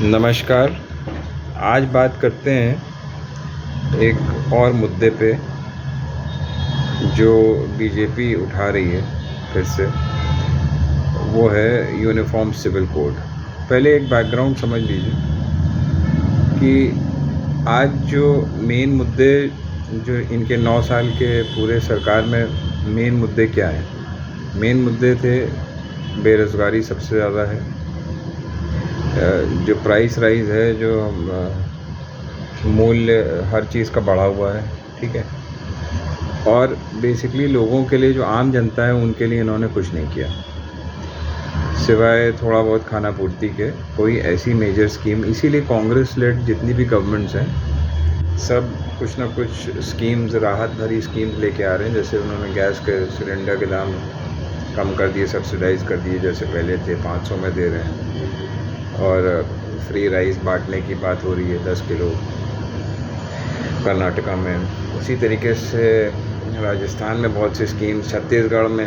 नमस्कार। आज बात करते हैं एक और मुद्दे पे जो बीजेपी उठा रही है फिर से। वो है यूनिफॉर्म सिविल कोड। पहले एक बैकग्राउंड समझ लीजिए कि आज जो मेन मुद्दे जो इनके 9 साल के पूरे सरकार में मेन मुद्दे क्या हैं। मेन मुद्दे थे बेरोज़गारी सबसे ज़्यादा है, जो प्राइस राइज है, जो मूल्य हर चीज़ का बढ़ा हुआ है, ठीक है। और बेसिकली लोगों के लिए, जो आम जनता है उनके लिए इन्होंने कुछ नहीं किया सिवाय थोड़ा बहुत खाना पूर्ति के, कोई ऐसी मेजर स्कीम। इसीलिए कांग्रेस लेड जितनी भी गवर्नमेंट्स हैं सब कुछ ना कुछ स्कीम्स, राहत भरी स्कीम्स लेके आ रहे हैं। जैसे उन्होंने गैस के सिलेंडर के दाम कम कर दिए, सब्सिडाइज़ कर दिए, जैसे पहले थे 500 में दे रहे हैं। और फ्री राइस बांटने की बात हो रही है 10 किलो कर्नाटका में। उसी तरीके से राजस्थान में बहुत सी स्कीम, छत्तीसगढ़ में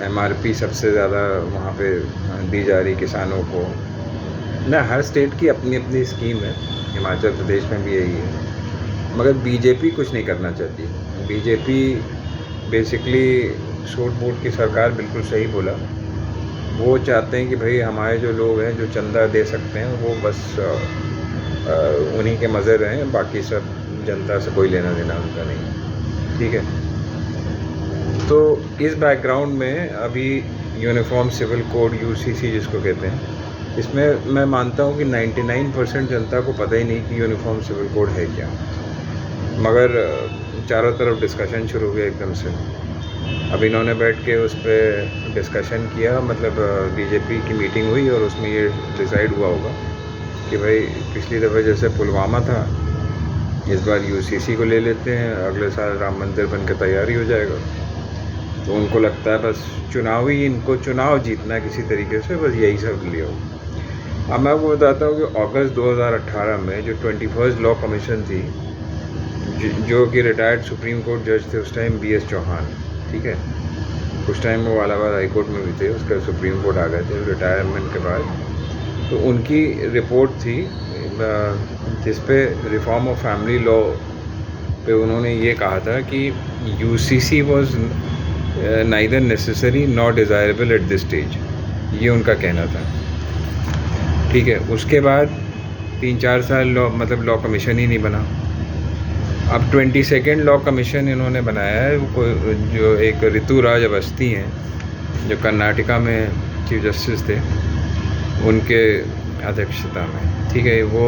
MRP सबसे ज़्यादा वहाँ पे दी जा रही किसानों को ना। हर स्टेट की अपनी अपनी स्कीम है, हिमाचल प्रदेश में भी यही है। मगर बीजेपी कुछ नहीं करना चाहती। बीजेपी बेसिकली सूट बूट की सरकार, बिल्कुल सही बोला। वो चाहते हैं कि भाई हमारे जो लोग हैं जो चंदा दे सकते हैं वो बस उन्हीं के मज़े रहें, बाकी सब जनता से कोई लेना देना उनका नहीं, ठीक है। तो इस बैकग्राउंड में अभी यूनिफॉर्म सिविल कोड UCC जिसको कहते हैं, इसमें मैं मानता हूँ कि 99% जनता को पता ही नहीं कि यूनिफॉर्म सिविल कोड है क्या। मगर चारों तरफ डिस्कशन शुरू हो गया एकदम से। अब इन्होंने बैठ के उस पर डिस्कशन किया, मतलब बीजेपी की मीटिंग हुई और उसमें ये डिसाइड हुआ होगा कि भाई पिछली दफ़ा जैसे पुलवामा था, इस बार UCC को ले लेते हैं, अगले साल राम मंदिर बन के तैयारी हो जाएगा। तो उनको लगता है बस इनको चुनाव जीतना है किसी तरीके से, बस यही सब लिया हो। अब मैं आपको बताता हूँ कि अगस्त 2018 में जो 21st लॉ कमीशन थी, जो कि रिटायर्ड सुप्रीम कोर्ट जज थे उस टाइम, BS चौहान, ठीक है। कुछ टाइम में इलाहाबाद हाई कोर्ट में भी थे, उसका सुप्रीम कोर्ट आ गए थे रिटायरमेंट के बाद। तो उनकी रिपोर्ट थी जिस पे रिफॉर्म ऑफ फैमिली लॉ पे उन्होंने ये कहा था कि UCC was neither necessary not desirable at this stage, ये उनका कहना था, ठीक है। उसके बाद 3-4 साल लॉ कमीशन ही नहीं बना। अब 22nd लॉ कमीशन इन्होंने बनाया है, जो एक ऋतुराज अवस्थी हैं, जो कर्नाटका में चीफ जस्टिस थे, उनके अध्यक्षता में, ठीक है। वो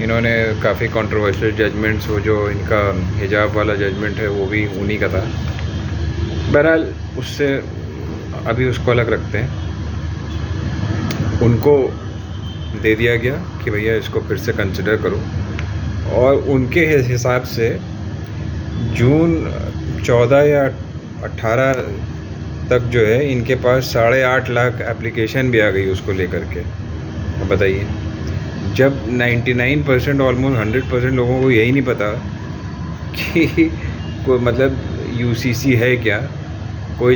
इन्होंने काफ़ी कंट्रोवर्शियल जजमेंट्स, वो जो इनका हिजाब वाला जजमेंट है वो भी उन्हीं का था। बहरहाल उससे अभी उसको अलग रखते हैं। उनको दे दिया गया कि भैया इसको फिर से कंसिडर करो, और उनके हिसाब से जून 14 या 18 तक जो है इनके पास 8.5 लाख एप्लीकेशन भी आ गई उसको लेकर के। अब बताइए, जब 99% ऑलमोस्ट 100% लोगों को यही नहीं पता कि मतलब UCC है क्या। कोई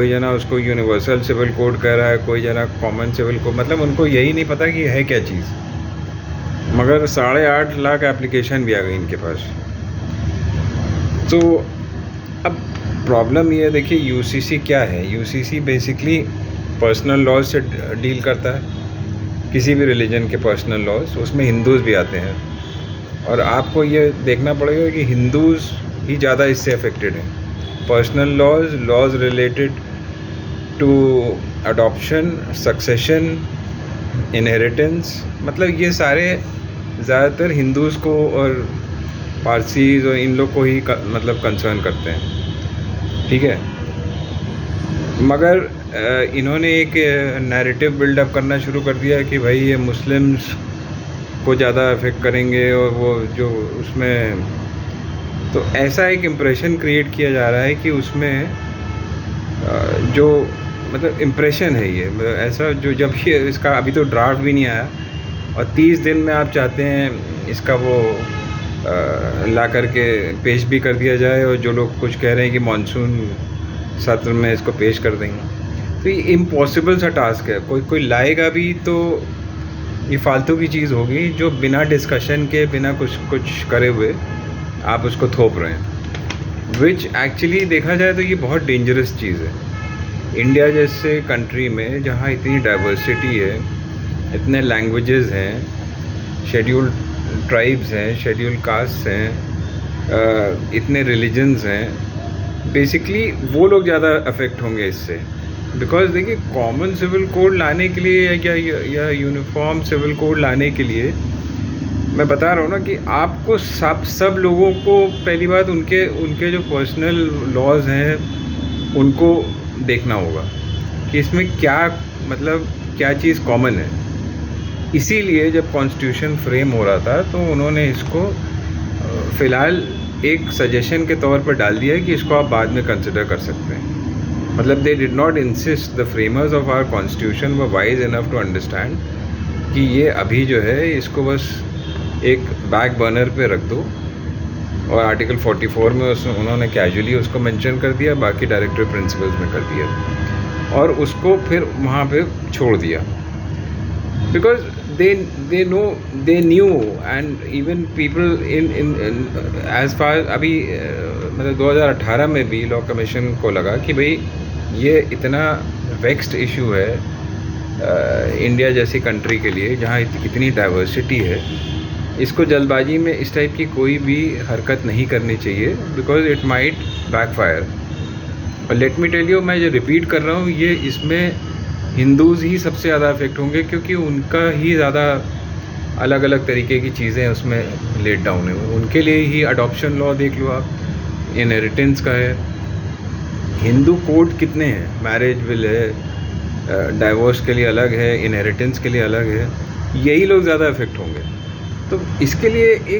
जना उसको यूनिवर्सल सिविल कोड कह रहा है, कोई जना कॉमन सिविल कोड, मतलब उनको यही नहीं पता कि है क्या चीज़। मगर 8.5 लाख एप्लीकेशन भी आ गई इनके पास। तो अब प्रॉब्लम ये है, देखिए UCC क्या है। UCC बेसिकली पर्सनल लॉज से डील करता है, किसी भी रिलीजन के पर्सनल लॉज, उसमें हिंदूज़ भी आते हैं। और आपको ये देखना पड़ेगा कि हिंदूज़ ही ज़्यादा इससे अफेक्टेड हैं। Personal laws related to adoption, succession, inheritance, मतलब ये सारे ज़्यादातर हिंदूज़ को और पारसीज़ और इन लोग को ही मतलब कंसर्न करते हैं, ठीक है। मगर इन्होंने एक नैरेटिव बिल्डअप करना शुरू कर दिया कि भाई ये मुस्लिम्स को ज़्यादा अफेक्ट करेंगे, और वो जो उसमें, तो ऐसा एक इम्प्रेशन क्रिएट किया जा रहा है कि उसमें जो मतलब इम्प्रेशन है ये ऐसा, जो जब ये इसका अभी तो ड्राफ्ट भी नहीं आया और 30 दिन में आप चाहते हैं इसका वो ला करके पेश भी कर दिया जाए, और जो लोग कुछ कह रहे हैं कि मानसून सत्र में इसको पेश कर देंगे। तो ये इम्पॉसिबल सा टास्क है। कोई लाएगा भी तो ये फालतू की चीज़ होगी जो बिना डिस्कशन के, बिना कुछ करे हुए आप उसको थोप रहे हैं, विच एक्चुअली देखा जाए तो ये बहुत डेंजरस चीज़ है। इंडिया जैसे कंट्री में जहाँ इतनी डाइवर्सिटी है, इतने लैंग्वेजेस हैं, शेड्यूल्ड ट्राइब्स हैं, शेड्यूल्ड कास्ट हैं, इतने रिलीजन्स हैं, बेसिकली वो लोग ज़्यादा अफेक्ट होंगे इससे। बिकॉज देखिए, कॉमन सिविल कोड लाने के लिए या यूनिफॉर्म सिविल कोड लाने के लिए मैं बता रहा हूँ ना कि आपको सब लोगों को पहली बात उनके जो पर्सनल लॉज हैं उनको देखना होगा कि इसमें क्या मतलब क्या चीज़ कॉमन है। इसीलिए जब कॉन्स्टिट्यूशन फ्रेम हो रहा था तो उन्होंने इसको फ़िलहाल एक सजेशन के तौर पर डाल दिया है कि इसको आप बाद में कंसिडर कर सकते हैं। मतलब they did not insist, the framers of our constitution were wise enough to understand कि ये अभी जो है इसको बस एक बैक बर्नर पे रख दो, और आर्टिकल 44 में उन्होंने कैजुअली उसको मेंशन कर दिया, बाकी डायरेक्टिव प्रिंसिपल्स में कर दिया और उसको फिर वहाँ पे छोड़ दिया। Because they knew and even people in as far अभी मतलब 2018 में भी लॉ कमीशन को लगा कि भाई ये इतना वेक्स्ड इशू है इंडिया जैसी कंट्री के लिए जहाँ इतनी डाइवर्सिटी है, इसको जल्दबाजी में इस टाइप की कोई भी हरकत नहीं करनी चाहिए, बिकॉज इट माइट बैकफायर। और लेट मी टेल यू, मैं जो रिपीट कर रहा हूँ ये इसमें हिंदूज़ ही सबसे ज़्यादा अफेक्ट होंगे, क्योंकि उनका ही ज़्यादा अलग अलग तरीके की चीज़ें उसमें लेट डाउन है। उनके लिए ही अडॉप्शन लॉ देख लो आप, इनहेरिटेंस का है, हिंदू कोड कितने हैं, मैरिज विल है, डाइवोर्स के लिए अलग है, इनहेरिटेंस के लिए अलग है, यही लोग ज़्यादा अफेक्ट होंगे। तो इसके लिए एक